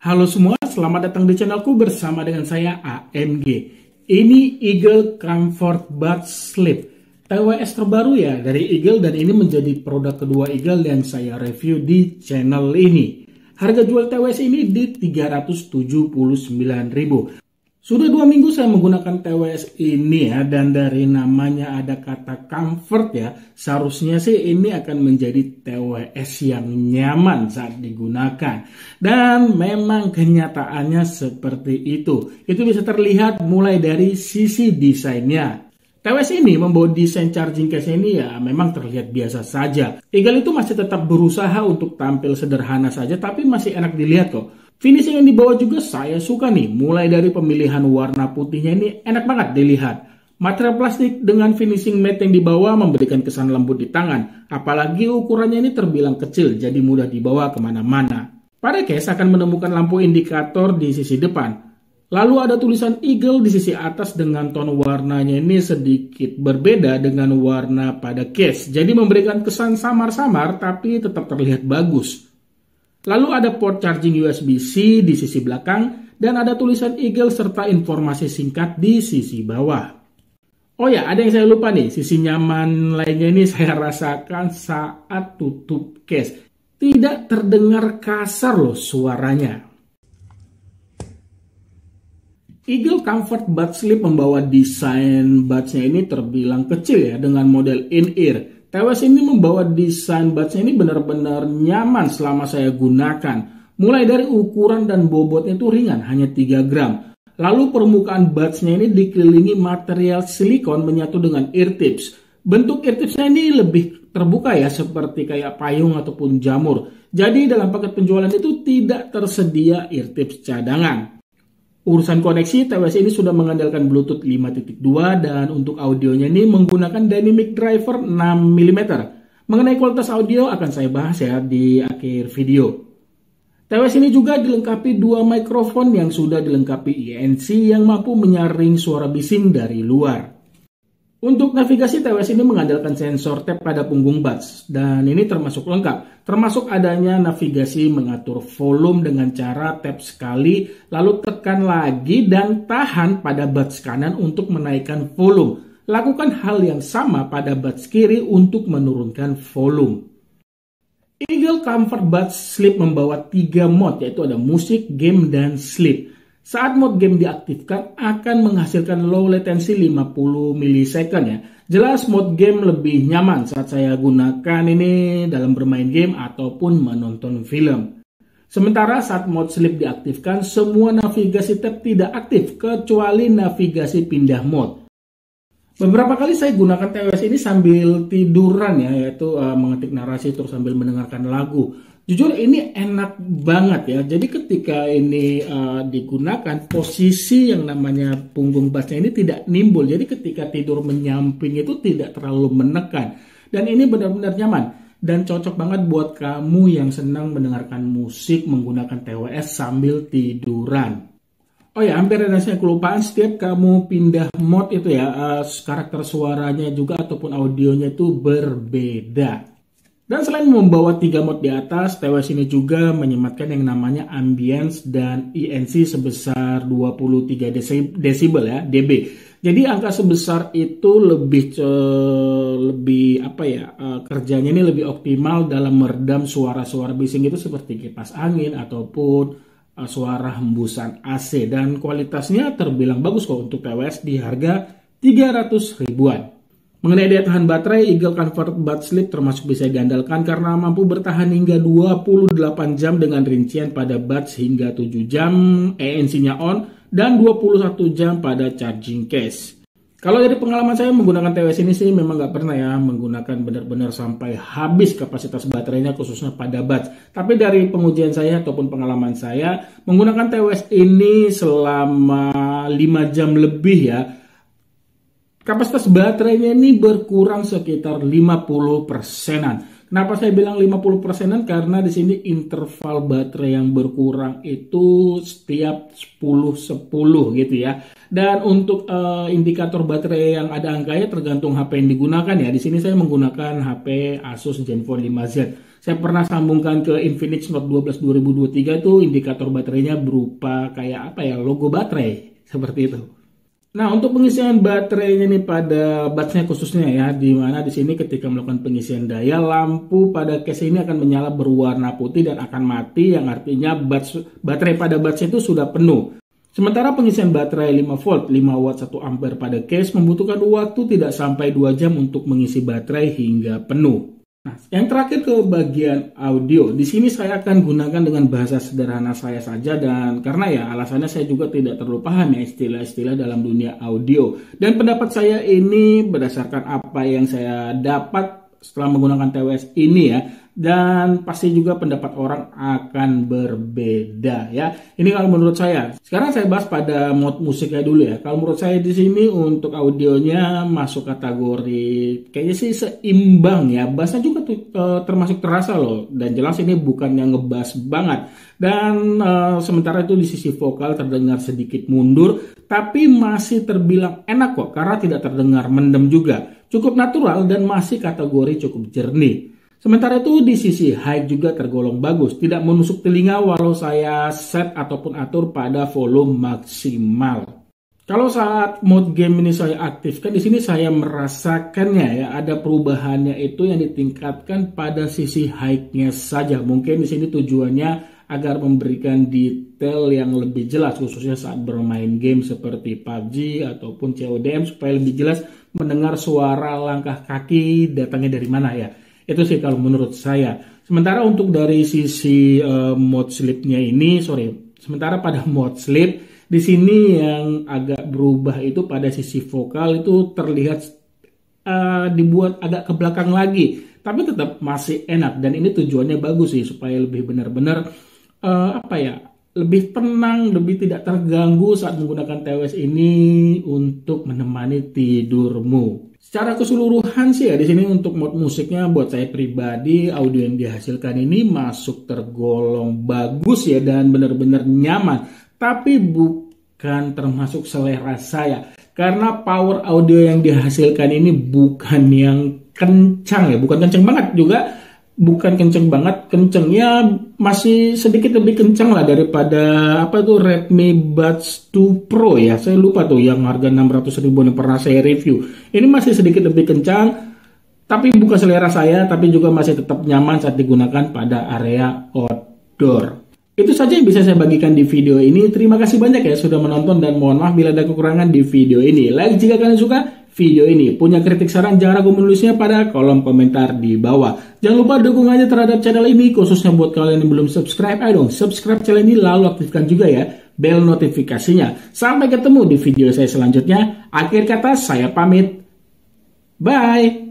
Halo semua, selamat datang di channelku bersama dengan saya AMG. Ini Eagle Comfort Buds Sleep, TWS terbaru ya dari Eagle, dan ini menjadi produk kedua Eagle yang saya review di channel ini. Harga jual TWS ini di 379.000. Sudah 2 minggu saya menggunakan TWS ini ya, dan dari namanya ada kata comfort ya, seharusnya sih ini akan menjadi TWS yang nyaman saat digunakan. Dan memang kenyataannya seperti itu. Itu bisa terlihat mulai dari sisi desainnya. TWS ini membawa desain charging case ini ya memang terlihat biasa saja. Eagle itu masih tetap berusaha untuk tampil sederhana saja, tapi masih enak dilihat kok. Finishing yang dibawa juga saya suka nih, mulai dari pemilihan warna putihnya ini enak banget dilihat. Material plastik dengan finishing matte yang dibawa memberikan kesan lembut di tangan, apalagi ukurannya ini terbilang kecil jadi mudah dibawa kemana-mana. Pada case akan menemukan lampu indikator di sisi depan. Lalu ada tulisan Eagle di sisi atas dengan tone warnanya ini sedikit berbeda dengan warna pada case, jadi memberikan kesan samar-samar tapi tetap terlihat bagus. Lalu ada port charging USB-C di sisi belakang dan ada tulisan Eagle serta informasi singkat di sisi bawah. Oh ya, ada yang saya lupa nih, sisi nyaman lainnya ini saya rasakan saat tutup case. Tidak terdengar kasar loh suaranya. Eagle Comfort Buds Sleep membawa desain budsnya ini terbilang kecil ya dengan model in-ear. TWS ini membawa desain budsnya ini benar-benar nyaman selama saya gunakan. Mulai dari ukuran dan bobotnya itu ringan, hanya 3 gram. Lalu permukaan budsnya ini dikelilingi material silikon menyatu dengan ear tips. Bentuk ear tipsnya ini lebih terbuka ya, seperti kayak payung ataupun jamur. Jadi dalam paket penjualan itu tidak tersedia ear tips cadangan. Urusan koneksi, TWS ini sudah mengandalkan Bluetooth 5.2 dan untuk audionya ini menggunakan dynamic driver 6 mm. Mengenai kualitas audio akan saya bahas ya di akhir video. TWS ini juga dilengkapi 2 mikrofon yang sudah dilengkapi ANC yang mampu menyaring suara bising dari luar. Untuk navigasi, TWS ini mengandalkan sensor tap pada punggung buds dan ini termasuk lengkap. Termasuk adanya navigasi mengatur volume dengan cara tap sekali lalu tekan lagi dan tahan pada buds kanan untuk menaikkan volume. Lakukan hal yang sama pada buds kiri untuk menurunkan volume. Eagle Comfort Buds Sleep membawa 3 mode, yaitu ada musik, game, dan sleep. Saat mode game diaktifkan akan menghasilkan low latency 50 millisecond ya. Jelas mode game lebih nyaman saat saya gunakan ini dalam bermain game ataupun menonton film. Sementara saat mode sleep diaktifkan, semua navigasi tab tidak aktif kecuali navigasi pindah mode. Beberapa kali saya gunakan TWS ini sambil tiduran ya, yaitu mengetik narasi terus sambil mendengarkan lagu. Jujur ini enak banget ya. Jadi ketika ini digunakan, posisi yang namanya punggung budsnya ini tidak nimbul. Jadi ketika tidur menyamping itu tidak terlalu menekan. Dan ini benar-benar nyaman. Dan cocok banget buat kamu yang senang mendengarkan musik menggunakan TWS sambil tiduran. Oh ya, hampir ada saya kelupaan, setiap kamu pindah mode itu ya, karakter suaranya juga ataupun audionya itu berbeda. Dan selain membawa 3 mode di atas, TWS ini juga menyematkan yang namanya ambience dan ANC sebesar 23 desibel ya, dB. Jadi angka sebesar itu lebih kerjanya ini lebih optimal dalam meredam suara-suara bising itu seperti kipas angin ataupun suara hembusan AC, dan kualitasnya terbilang bagus kok untuk TWS di harga 300 ribuan. Mengenai daya tahan baterai, Eagle Comfort Buds Sleep termasuk bisa diandalkan karena mampu bertahan hingga 28 jam dengan rincian pada buds hingga 7 jam ANC-nya on dan 21 jam pada charging case. Kalau dari pengalaman saya menggunakan TWS ini sih memang nggak pernah ya menggunakan benar-benar sampai habis kapasitas baterainya khususnya pada buds. Tapi dari pengujian saya ataupun pengalaman saya menggunakan TWS ini selama 5 jam lebih ya, kapasitas baterainya ini berkurang sekitar 50%-an. Kenapa saya bilang 50%-an? Karena di sini interval baterai yang berkurang itu setiap 10-10 gitu ya. Dan untuk indikator baterai yang ada angkanya tergantung HP yang digunakan ya. Di sini saya menggunakan HP Asus Zenfone 5Z. Saya pernah sambungkan ke Infinix Note 12 2023 itu indikator baterainya berupa kayak apa ya, logo baterai seperti itu. Nah, untuk pengisian baterainya nih pada buds-nya khususnya ya, di mana di sini ketika melakukan pengisian daya, lampu pada case ini akan menyala berwarna putih dan akan mati, yang artinya baterai pada buds itu sudah penuh. Sementara pengisian baterai 5 volt, 5 watt 1 ampere pada case membutuhkan waktu tidak sampai 2 jam untuk mengisi baterai hingga penuh. Nah, yang terakhir ke bagian audio. Di sini saya akan gunakan dengan bahasa sederhana saya saja, dan karena ya alasannya saya juga tidak terlalu paham ya istilah-istilah dalam dunia audio. Dan pendapat saya ini berdasarkan apa yang saya dapat setelah menggunakan TWS ini ya. Dan pasti juga pendapat orang akan berbeda ya. Ini kalau menurut saya. Sekarang saya bahas pada mode musiknya dulu ya. Kalau menurut saya di sini untuk audionya masuk kategori kayaknya sih seimbang ya. Bassnya juga termasuk terasa loh. Dan jelas ini bukan yang ngebass banget. Dan sementara itu di sisi vokal terdengar sedikit mundur, tapi masih terbilang enak kok karena tidak terdengar mendem juga. Cukup natural dan masih kategori cukup jernih. Sementara itu di sisi high juga tergolong bagus, tidak menusuk telinga walau saya set ataupun atur pada volume maksimal. Kalau saat mode game ini saya aktifkan, di sini saya merasakannya ya, ada perubahannya itu yang ditingkatkan pada sisi high-nya saja. Mungkin di sini tujuannya agar memberikan detail yang lebih jelas, khususnya saat bermain game seperti PUBG ataupun CODM, supaya lebih jelas mendengar suara langkah kaki datangnya dari mana ya. Itu sih kalau menurut saya. Sementara untuk dari sisi mode sleep-nya ini, sementara pada mode sleep di sini yang agak berubah itu pada sisi vokal itu terlihat dibuat agak ke belakang lagi, tapi tetap masih enak, dan ini tujuannya bagus sih supaya lebih benar-benar lebih tenang, lebih tidak terganggu saat menggunakan TWS ini untuk menemani tidurmu. Secara keseluruhan sih ya di sini untuk mode musiknya buat saya pribadi audio yang dihasilkan ini masuk tergolong bagus ya dan benar-benar nyaman, tapi bukan termasuk selera saya karena power audio yang dihasilkan ini bukan yang kencang ya, bukan kencang banget juga. Bukan kenceng banget, kencengnya masih sedikit lebih kencang lah daripada Redmi Buds 2 Pro ya. Saya lupa tuh yang harga 600.000 yang pernah saya review. Ini masih sedikit lebih kencang, tapi bukan selera saya, tapi juga masih tetap nyaman saat digunakan pada area outdoor. Itu saja yang bisa saya bagikan di video ini. Terima kasih banyak ya sudah menonton, dan mohon maaf bila ada kekurangan di video ini. Like jika kalian suka video ini. Punya kritik saran jangan ragu menulisnya pada kolom komentar di bawah. Jangan lupa dukung aja terhadap channel ini, khususnya buat kalian yang belum subscribe. Ayo dong subscribe channel ini, lalu aktifkan juga ya bel notifikasinya. Sampai ketemu di video saya selanjutnya. Akhir kata saya pamit. Bye.